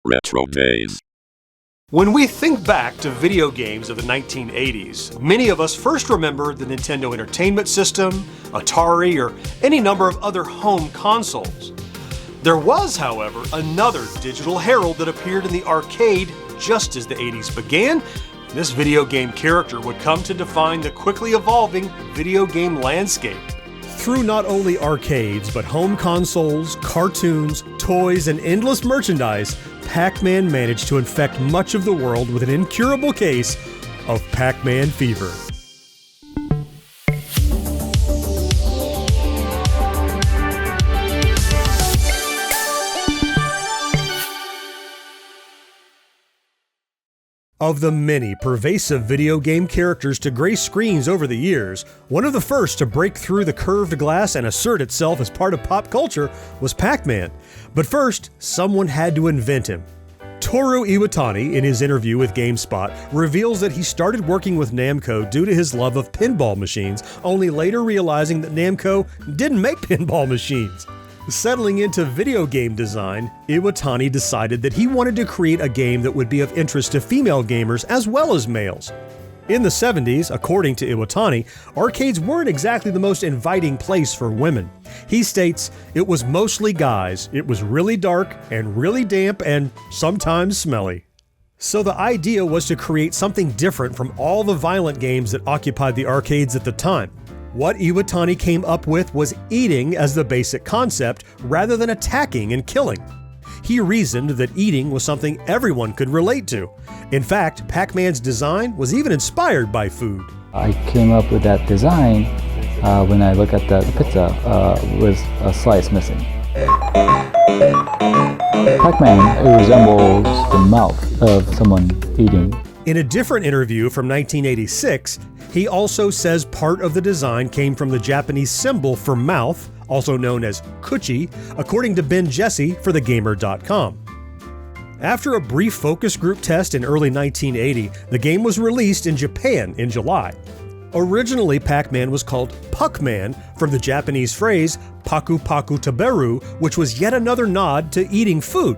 RetroDaze. When we think back to video games of the 1980s, many of us first remember the Nintendo Entertainment System, Atari, or any number of other home consoles. There was, however, another digital herald that appeared in the arcade just as the 80s began. This video game character would come to define the quickly evolving video game landscape. Through not only arcades, but home consoles, cartoons, toys, and endless merchandise, Pac-Man managed to infect much of the world with an incurable case of Pac-Man Fever. Of the many pervasive video game characters to grace screens over the years, one of the first to break through the curved glass and assert itself as part of pop culture was Pac-Man. But first, someone had to invent him. Toru Iwatani, in his interview with GameSpot, reveals that he started working with Namco due to his love of pinball machines, only later realizing that Namco didn't make pinball machines. Settling into video game design, Iwatani decided that he wanted to create a game that would be of interest to female gamers as well as males. In the 70s, according to Iwatani, arcades weren't exactly the most inviting place for women. He states, "It was mostly guys, it was really dark and really damp and sometimes smelly." So the idea was to create something different from all the violent games that occupied the arcades at the time. What Iwatani came up with was eating as the basic concept rather than attacking and killing. He reasoned that eating was something everyone could relate to. In fact, Pac-Man's design was even inspired by food. I came up with that design when I look at the pizza with a slice missing. Pac-Man resembles the mouth of someone eating. In a different interview from 1986, he also says part of the design came from the Japanese symbol for mouth, also known as kuchi, according to Ben Jesse for thegamer.com. After a brief focus group test in early 1980, the game was released in Japan in July. Originally, Pac-Man was called Puck-Man from the Japanese phrase paku paku taberu, which was yet another nod to eating food.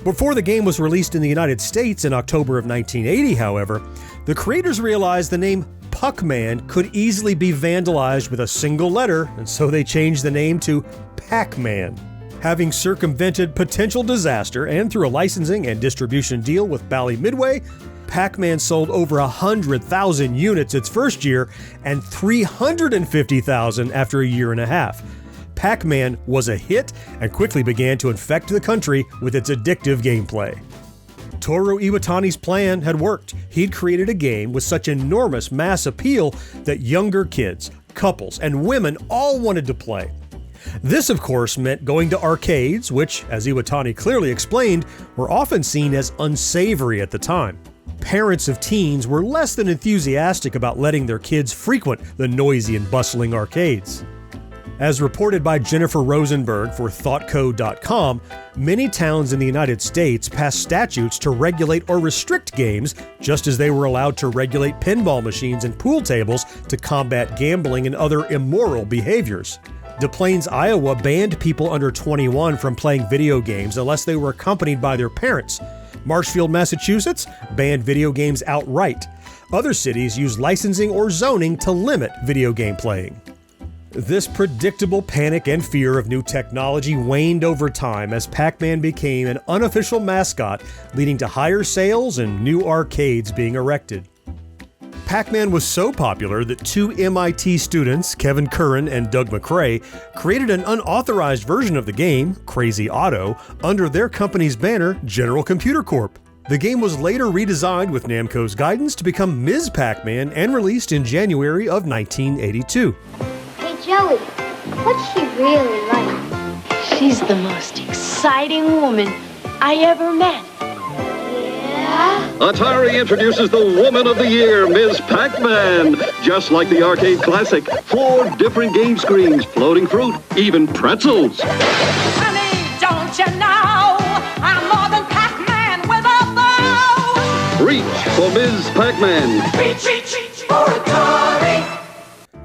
Before the game was released in the United States in October of 1980, however, the creators realized the name Puck-Man could easily be vandalized with a single letter, and so they changed the name to Pac-Man. Having circumvented potential disaster and through a licensing and distribution deal with Bally Midway, Pac-Man sold over 100,000 units its first year and 350,000 after a year and a half. Pac-Man was a hit and quickly began to infect the country with its addictive gameplay. Toru Iwatani's plan had worked. He'd created a game with such enormous mass appeal that younger kids, couples, and women all wanted to play. This, of course, meant going to arcades, which, as Iwatani clearly explained, were often seen as unsavory at the time. Parents of teens were less than enthusiastic about letting their kids frequent the noisy and bustling arcades. As reported by Jennifer Rosenberg for ThoughtCode.com, many towns in the United States passed statutes to regulate or restrict games, just as they were allowed to regulate pinball machines and pool tables to combat gambling and other immoral behaviors. Des Plaines, Iowa banned people under 21 from playing video games unless they were accompanied by their parents. Marshfield, Massachusetts banned video games outright. Other cities used licensing or zoning to limit video game playing. This predictable panic and fear of new technology waned over time as Pac-Man became an unofficial mascot, leading to higher sales and new arcades being erected. Pac-Man was so popular that two MIT students, Kevin Curran and Doug McRae, created an unauthorized version of the game, Crazy Otto, under their company's banner, General Computer Corp. The game was later redesigned with Namco's guidance to become Ms. Pac-Man and released in January of 1982. Joey, what's she really like? She's the most exciting woman I ever met. Yeah? Atari introduces the Woman of the Year, Ms. Pac-Man. Just like the arcade classic, 4 different game screens, floating fruit, even pretzels. Honey, don't you know I'm more than Pac-Man with a bow? Reach for Ms. Pac-Man. Reach for Atari.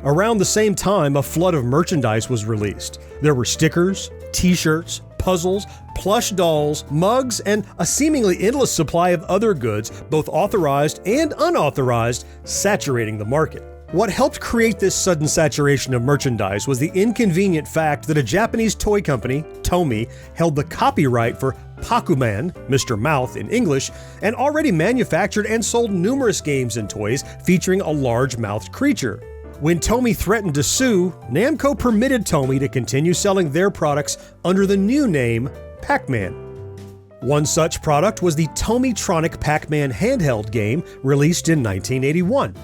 Around the same time, a flood of merchandise was released. There were stickers, t-shirts, puzzles, plush dolls, mugs, and a seemingly endless supply of other goods, both authorized and unauthorized, saturating the market. What helped create this sudden saturation of merchandise was the inconvenient fact that a Japanese toy company, Tomy, held the copyright for Pac-Man, Mr. Mouth in English, and already manufactured and sold numerous games and toys featuring a large-mouthed creature. When Tomy threatened to sue, Namco permitted Tomy to continue selling their products under the new name Pac-Man. One such product was the Tomytronic Pac-Man handheld game released in 1981.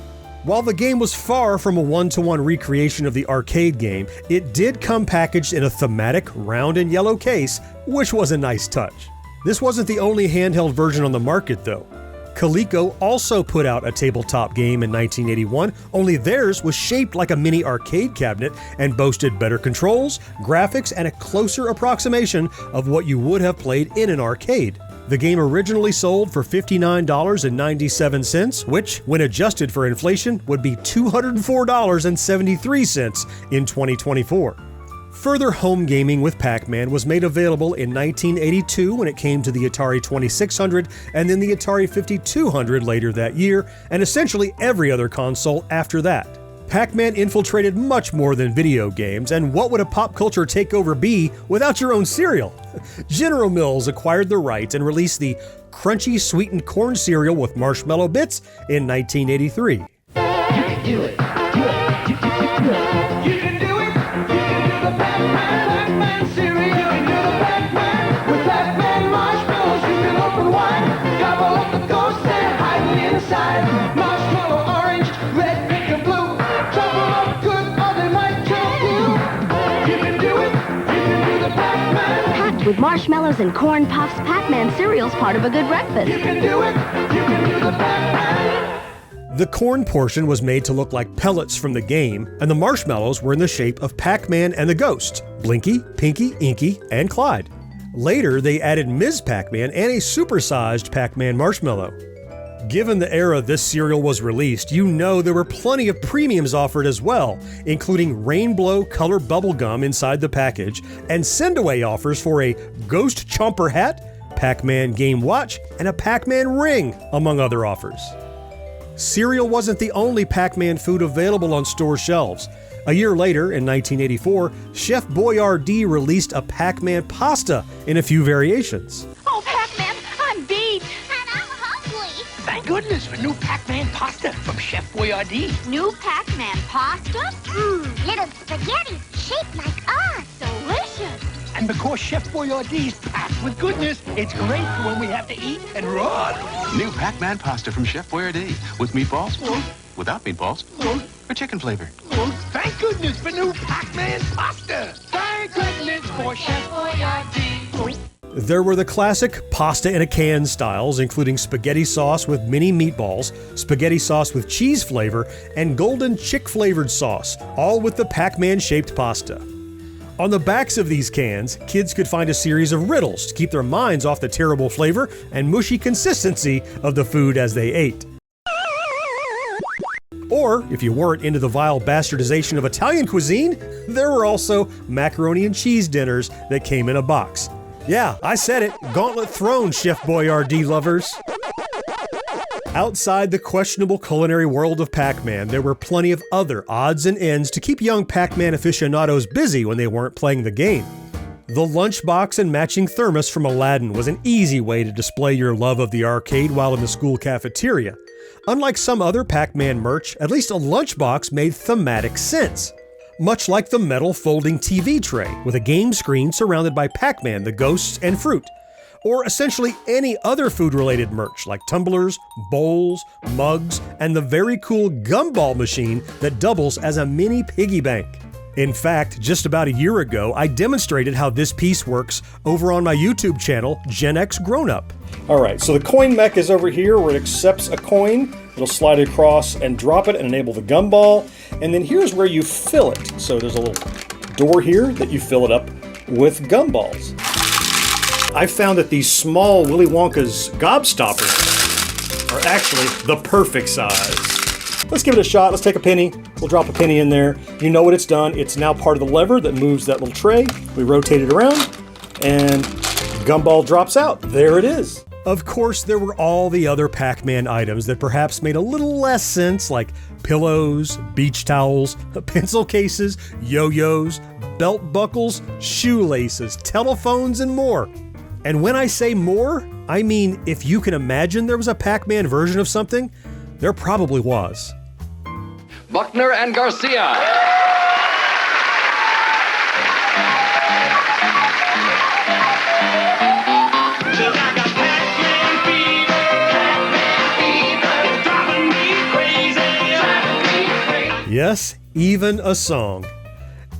While the game was far from a one-to-one recreation of the arcade game, it did come packaged in a thematic round and yellow case, which was a nice touch. This wasn't the only handheld version on the market though. Coleco also put out a tabletop game in 1981, only theirs was shaped like a mini arcade cabinet and boasted better controls, graphics, and a closer approximation of what you would have played in an arcade. The game originally sold for $59.97, which, when adjusted for inflation, would be $204.73 in 2024. Further home gaming with Pac-Man was made available in 1982 when it came to the Atari 2600 and then the Atari 5200 later that year, and essentially every other console after that. Pac-Man infiltrated much more than video games, and what would a pop culture takeover be without your own cereal? General Mills acquired the rights and released the crunchy sweetened corn cereal with marshmallow bits in 1983. You can do it. You can do it. You can do the Pac-Man cereal. You can do the Pac-Man with Pac-Man marshmallows. You can open wide, gobble up the ghost and hide it inside. Marshmallow orange, red, pink, and blue. Trouble up good, or they might kill you. You can do it. You can do the Pac-Man. Packed with marshmallows and corn puffs, Pac-Man cereal's part of a good breakfast. You can do it. You can do the Pac-Man. The corn portion was made to look like pellets from the game, and the marshmallows were in the shape of Pac-Man and the Ghost, Blinky, Pinky, Inky, and Clyde. Later, they added Ms. Pac-Man and a supersized Pac-Man marshmallow. Given the era this cereal was released, you know there were plenty of premiums offered as well, including Rainbow color bubblegum inside the package, and send-away offers for a Ghost Chomper hat, Pac-Man Game Watch, and a Pac-Man ring, among other offers. Cereal wasn't the only Pac-Man food available on store shelves. A year later, in 1984, Chef Boyardee released a Pac-Man pasta in a few variations. Oh, Pac-Man, I'm beat. And I'm hungry. Thank goodness for new Pac-Man pasta from Chef Boyardee. New Pac-Man pasta? Little spaghetti shaped like us. Delicious. And because Chef Boyardee's packed with goodness, it's great for when we have to eat and run. New Pac-Man pasta from Chef Boyardee. With meatballs, without meatballs, or chicken flavor. Thank goodness for new Pac-Man pasta. Thank goodness for Chef Boyardee. There were the classic pasta in a can styles, including spaghetti sauce with mini meatballs, spaghetti sauce with cheese flavor, and golden chick-flavored sauce, all with the Pac-Man shaped pasta. On the backs of these cans, kids could find a series of riddles to keep their minds off the terrible flavor and mushy consistency of the food as they ate. Or, if you weren't into the vile bastardization of Italian cuisine, there were also macaroni and cheese dinners that came in a box. Yeah, I said it, gauntlet thrown, Chef Boyardee lovers. Outside the questionable culinary world of Pac-Man, there were plenty of other odds and ends to keep young Pac-Man aficionados busy when they weren't playing the game. The lunchbox and matching thermos from Aladdin was an easy way to display your love of the arcade while in the school cafeteria. Unlike some other Pac-Man merch, at least a lunchbox made thematic sense. Much like the metal folding TV tray, with a game screen surrounded by Pac-Man, the ghosts, and fruit. Or essentially any other food-related merch like tumblers, bowls, mugs, and the very cool gumball machine that doubles as a mini piggy bank. In fact, just about a year ago, I demonstrated how this piece works over on my YouTube channel, Gen X Grown Up. Alright, so the coin mech is over here where it accepts a coin, it'll slide it across and drop it and enable the gumball, and then here's where you fill it. So there's a little door here that you fill it up with gumballs. I found that these small Willy Wonka's gobstoppers are actually the perfect size. Let's give it a shot. Let's take a penny. We'll drop a penny in there. You know what it's done. It's now part of the lever that moves that little tray. We rotate it around, and Gumball drops out. There it is. Of course, there were all the other Pac-Man items that perhaps made a little less sense, like pillows, beach towels, pencil cases, yo-yos, belt buckles, shoelaces, telephones, and more. And when I say more, I mean if you can imagine there was a Pac-Man version of something, there probably was. Buckner and Garcia. Yes, even a song.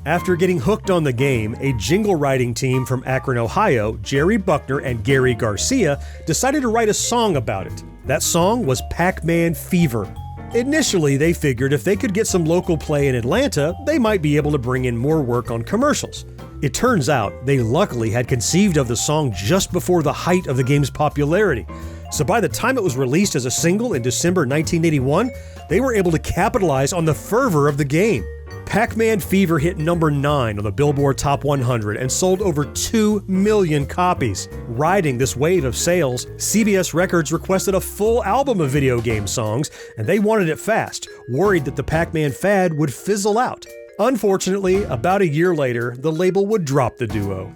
After getting hooked on the game, a jingle writing team from Akron, Ohio, Jerry Buckner and Gary Garcia, decided to write a song about it. That song was Pac-Man Fever. Initially, they figured if they could get some local play in Atlanta, they might be able to bring in more work on commercials. It turns out they luckily had conceived of the song just before the height of the game's popularity. So by the time it was released as a single in December 1981, they were able to capitalize on the fervor of the game. Pac-Man Fever hit number 9 on the Billboard Top 100 and sold over 2 million copies. Riding this wave of sales, CBS Records requested a full album of video game songs, and they wanted it fast, worried that the Pac-Man fad would fizzle out. Unfortunately, about a year later, the label would drop the duo.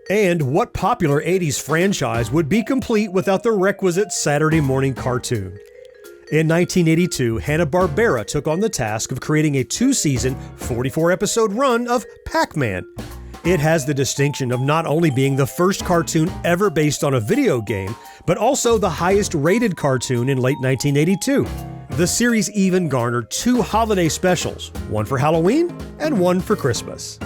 And what popular 80s franchise would be complete without the requisite Saturday morning cartoon? In 1982, Hanna-Barbera took on the task of creating a 2-season, 44-episode run of Pac-Man. It has the distinction of not only being the first cartoon ever based on a video game, but also the highest-rated cartoon in late 1982. The series even garnered 2 holiday specials, one for Halloween and one for Christmas.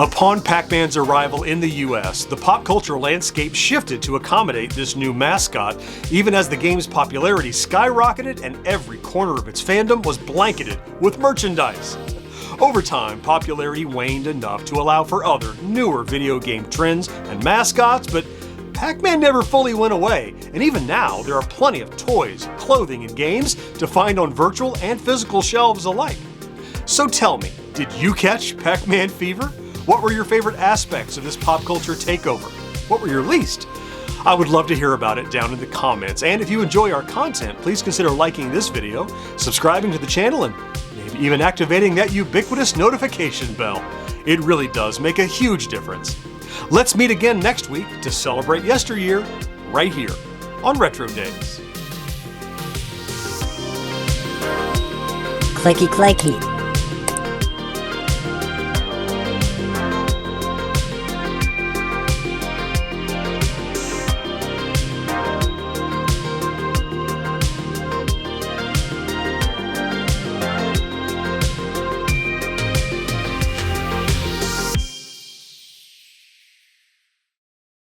Upon Pac-Man's arrival in the US, the pop culture landscape shifted to accommodate this new mascot, even as the game's popularity skyrocketed and every corner of its fandom was blanketed with merchandise. Over time, popularity waned enough to allow for other, newer video game trends and mascots, but Pac-Man never fully went away, and even now there are plenty of toys, clothing, and games to find on virtual and physical shelves alike. So tell me, did you catch Pac-Man Fever? What were your favorite aspects of this pop culture takeover? What were your least? I would love to hear about it down in the comments. And if you enjoy our content, please consider liking this video, subscribing to the channel, and maybe even activating that ubiquitous notification bell. It really does make a huge difference. Let's meet again next week to celebrate yesteryear right here on RetroDaze. Clicky clicky.